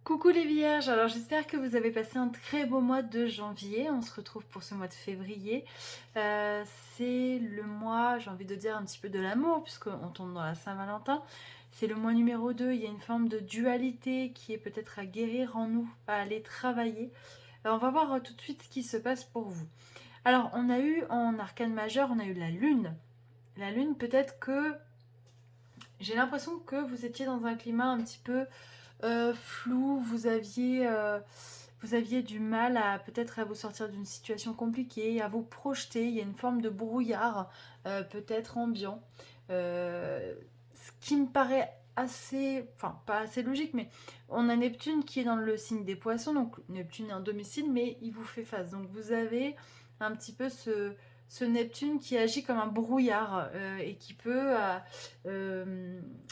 Coucou les vierges, alors j'espère que vous avez passé un très beau mois de janvier. On se retrouve pour ce mois de février. Euh, c'est le mois, j'ai envie de dire un petit peu de l'amour, puisqu'on tombe dans la Saint-Valentin. C'est le mois numéro 2. Il y a une forme de dualité qui est peut-être à guérir en nous, à aller travailler. On va voir tout de suite ce qui se passe pour vous. Alors on a eu en arcane majeur, on a eu la lune. La lune, peut-être que j'ai l'impression que vous étiez dans un climat un petit peu flou, vous aviez du mal à peut-être à vous sortir d'une situation compliquée, à vous projeter, il y a une forme de brouillard peut-être ambiant. Ce qui me paraît assez, enfin pas assez logique, mais on a Neptune qui est dans le signe des poissons, donc Neptune est un domicile, mais il vous fait face. Donc vous avez un petit peu ce Neptune qui agit comme un brouillard et qui peut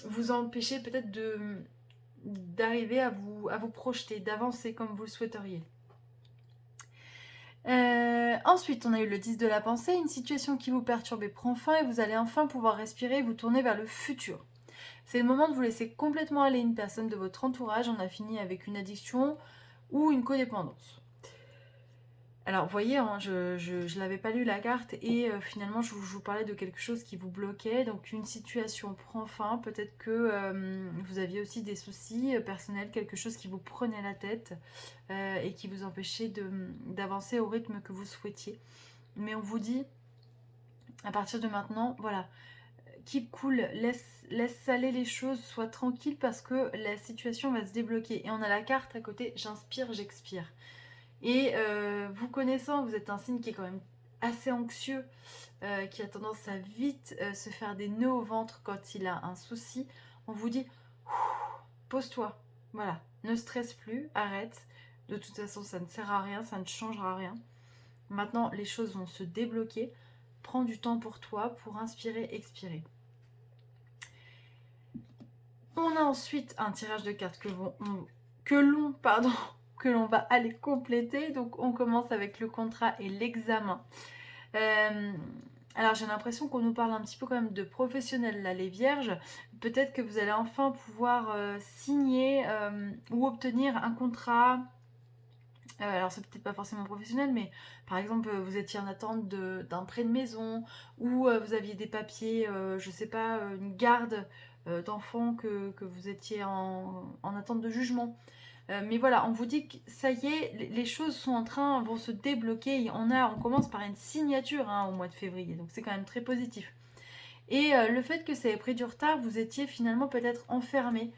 vous empêcher peut-être d'arriver à vous projeter, d'avancer comme vous le souhaiteriez. Ensuite, on a eu le 10 de la pensée, une situation qui vous perturbe et prend fin et vous allez enfin pouvoir respirer et vous tourner vers le futur. C'est le moment de vous laisser complètement aller une personne de votre entourage, on a fini avec une addiction ou une codépendance. Alors, vous voyez, hein, je n'avais pas lu la carte et finalement, je vous parlais de quelque chose qui vous bloquait. Donc, une situation prend fin. Peut-être que vous aviez aussi des soucis personnels, quelque chose qui vous prenait la tête et qui vous empêchait d'avancer au rythme que vous souhaitiez. Mais on vous dit, à partir de maintenant, voilà, keep cool, laisse aller les choses, sois tranquille parce que la situation va se débloquer. Et on a la carte à côté, j'inspire, j'expire. Et vous connaissant, vous êtes un signe qui est quand même assez anxieux, qui a tendance à vite se faire des nœuds au ventre quand il a un souci. On vous dit, pose-toi, voilà, ne stresse plus, arrête. De toute façon, ça ne sert à rien, ça ne changera rien. Maintenant, les choses vont se débloquer. Prends du temps pour toi, pour inspirer, expirer. On a ensuite un tirage de cartes que l'on va aller compléter. Donc on commence avec le contrat et l'examen. Alors j'ai l'impression qu'on nous parle un petit peu quand même de professionnels là, les vierges. Peut-être que vous allez enfin pouvoir signer ou obtenir un contrat. Alors c'est peut-être pas forcément professionnel, mais par exemple vous étiez en attente d'un prêt de maison ou vous aviez des papiers, je sais pas, une garde d'enfants que vous étiez en attente de jugement. Mais voilà, on vous dit que ça y est, les choses vont se débloquer. On commence par une signature hein, au mois de février, donc c'est quand même très positif. Et le fait que ça ait pris du retard, vous étiez finalement peut-être enfermé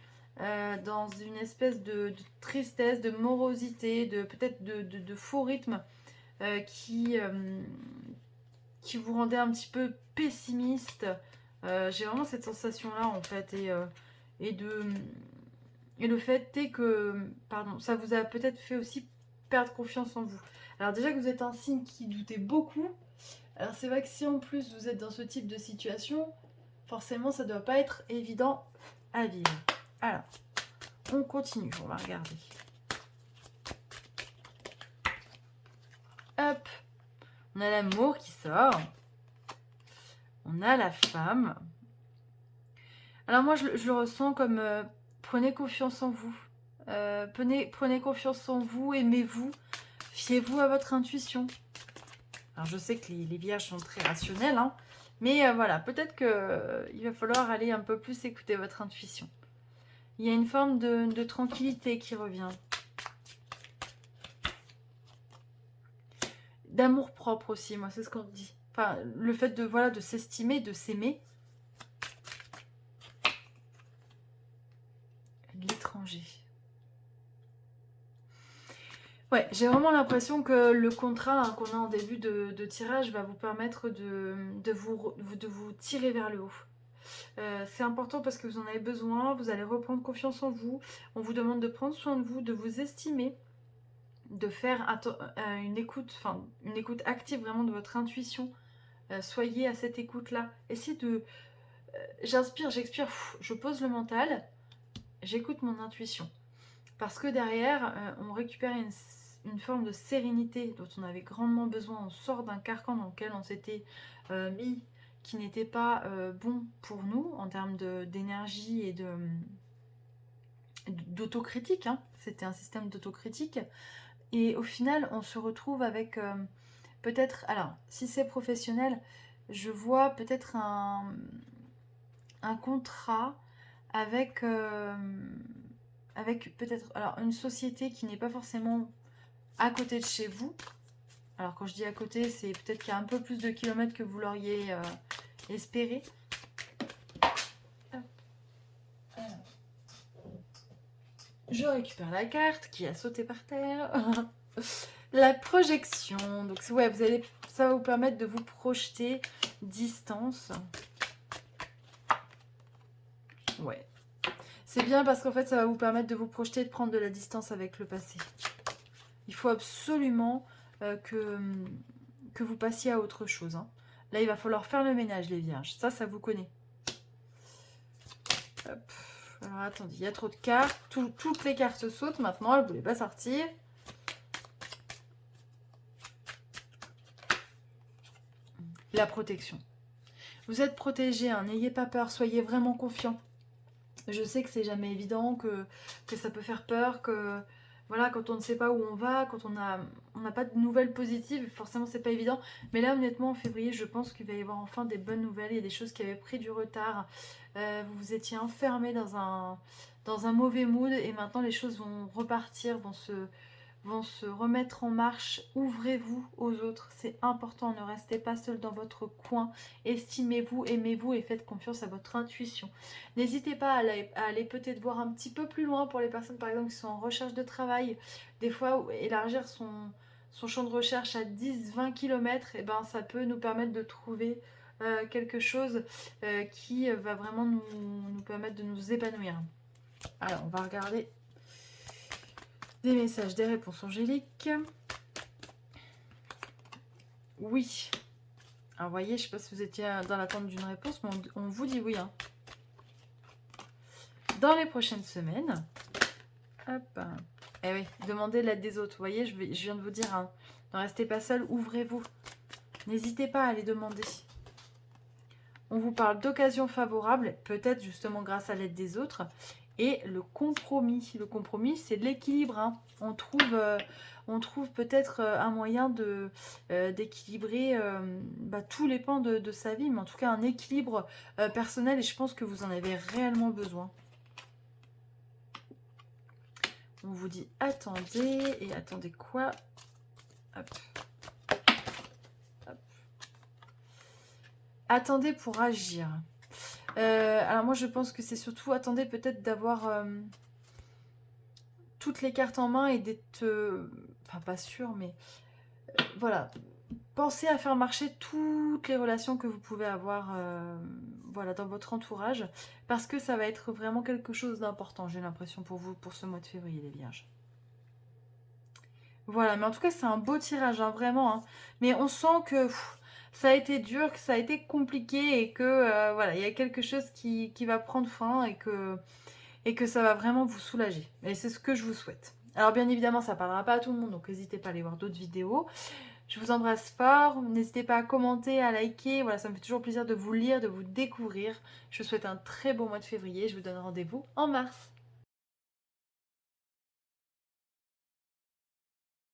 dans une espèce de tristesse, de morosité, peut-être de faux rythme euh, qui, euh, qui vous rendait un petit peu pessimiste. J'ai vraiment cette sensation-là en fait. Et, de, et le fait est que, pardon, ça vous a peut-être fait aussi perdre confiance en vous. Alors déjà que vous êtes un signe qui doutait beaucoup, alors c'est vrai que si en plus vous êtes dans ce type de situation, forcément ça doit pas être évident à vivre. Alors, on continue, on va regarder. Hop, on a l'amour qui sort. On a la femme. Alors moi je le ressens comme prenez confiance en vous. Prenez confiance en vous, aimez-vous, fiez-vous à votre intuition. Alors je sais que les vierges sont très rationnels, hein, mais voilà, peut-être qu'il va falloir aller un peu plus écouter votre intuition. Il y a une forme de tranquillité qui revient. D'amour propre aussi, moi c'est ce qu'on dit. Enfin, le fait de, voilà, de s'estimer, de s'aimer. L'étranger. Ouais, j'ai vraiment l'impression que le contrat hein, qu'on a en début de tirage va vous permettre de vous tirer vers le haut. C'est important parce que vous en avez besoin, vous allez reprendre confiance en vous. On vous demande de prendre soin de vous, de vous estimer, de faire une écoute active vraiment de votre intuition. Soyez à cette écoute-là. Essayez de... j'inspire, j'expire, je pose le mental, j'écoute mon intuition. Parce que derrière, on récupère une forme de sérénité dont on avait grandement besoin. On sort d'un carcan dans lequel on s'était mis, qui n'était pas bon pour nous en termes d'énergie d'autocritique, hein. C'était un système d'autocritique. Et au final, on se retrouve avec peut-être... Alors, si c'est professionnel, je vois peut-être un contrat avec, avec peut-être alors une société qui n'est pas forcément à côté de chez vous. Alors quand je dis à côté, c'est peut-être qu'il y a un peu plus de kilomètres que vous l'auriez espéré. Je récupère la carte qui a sauté par terre. La projection. Donc ouais, ça va vous permettre de vous projeter distance. Ouais. C'est bien parce qu'en fait, ça va vous permettre de vous projeter, de prendre de la distance avec le passé. Il faut absolument que vous passiez à autre chose. Hein. Là, il va falloir faire le ménage, les vierges. Ça vous connaît. Hop. Alors, attendez, il y a trop de cartes. Toutes les cartes sautent maintenant. Elles ne voulaient pas sortir. La protection. Vous êtes protégé, hein, n'ayez pas peur, soyez vraiment confiant. Je sais que c'est jamais évident, que ça peut faire peur, que voilà, quand on ne sait pas où on va, quand on n'a pas de nouvelles positives, forcément c'est pas évident. Mais là honnêtement en février, je pense qu'il va y avoir enfin des bonnes nouvelles. Il y a des choses qui avaient pris du retard. Vous vous étiez enfermé dans un mauvais mood et maintenant les choses vont repartir, vont se remettre en marche. Ouvrez-vous aux autres, c'est important, ne restez pas seul dans votre coin. Estimez-vous, aimez-vous et faites confiance à votre intuition. N'hésitez pas à aller peut-être voir un petit peu plus loin pour les personnes par exemple qui sont en recherche de travail. Des fois, élargir son champ de recherche à 10-20 km, et ben, ça peut nous permettre de trouver quelque chose qui va vraiment nous permettre de nous épanouir. Alors, on va regarder des messages, des réponses angéliques. Oui. Alors, vous voyez, je ne sais pas si vous étiez dans l'attente d'une réponse, mais on vous dit oui. Hein. Dans les prochaines semaines, hop. Eh oui, demandez l'aide des autres. Vous voyez, je viens de vous dire, hein, ne restez pas seul, ouvrez-vous. N'hésitez pas à les demander. On vous parle d'occasions favorables, peut-être justement grâce à l'aide des autres. Et le compromis. Le compromis, c'est de l'équilibre. Hein. On trouve peut-être un moyen d'équilibrer tous les pans de sa vie, mais en tout cas un équilibre personnel. Et je pense que vous en avez réellement besoin. On vous dit attendez. Et attendez quoi? Hop. Hop. Attendez pour agir. Alors moi je pense que c'est surtout attendez peut-être d'avoir toutes les cartes en main et d'être enfin pas sûr mais voilà, pensez à faire marcher toutes les relations que vous pouvez avoir voilà, dans votre entourage parce que ça va être vraiment quelque chose d'important, j'ai l'impression pour vous pour ce mois de février les vierges. Voilà, mais en tout cas c'est un beau tirage, hein, vraiment. Hein. Mais on sent que ça a été dur, que ça a été compliqué et que voilà, il y a quelque chose qui va prendre fin et que ça va vraiment vous soulager. Et c'est ce que je vous souhaite. Alors bien évidemment, ça ne parlera pas à tout le monde, donc n'hésitez pas à aller voir d'autres vidéos. Je vous embrasse fort, n'hésitez pas à commenter, à liker, voilà, ça me fait toujours plaisir de vous lire, de vous découvrir. Je vous souhaite un très bon mois de février, je vous donne rendez-vous en mars.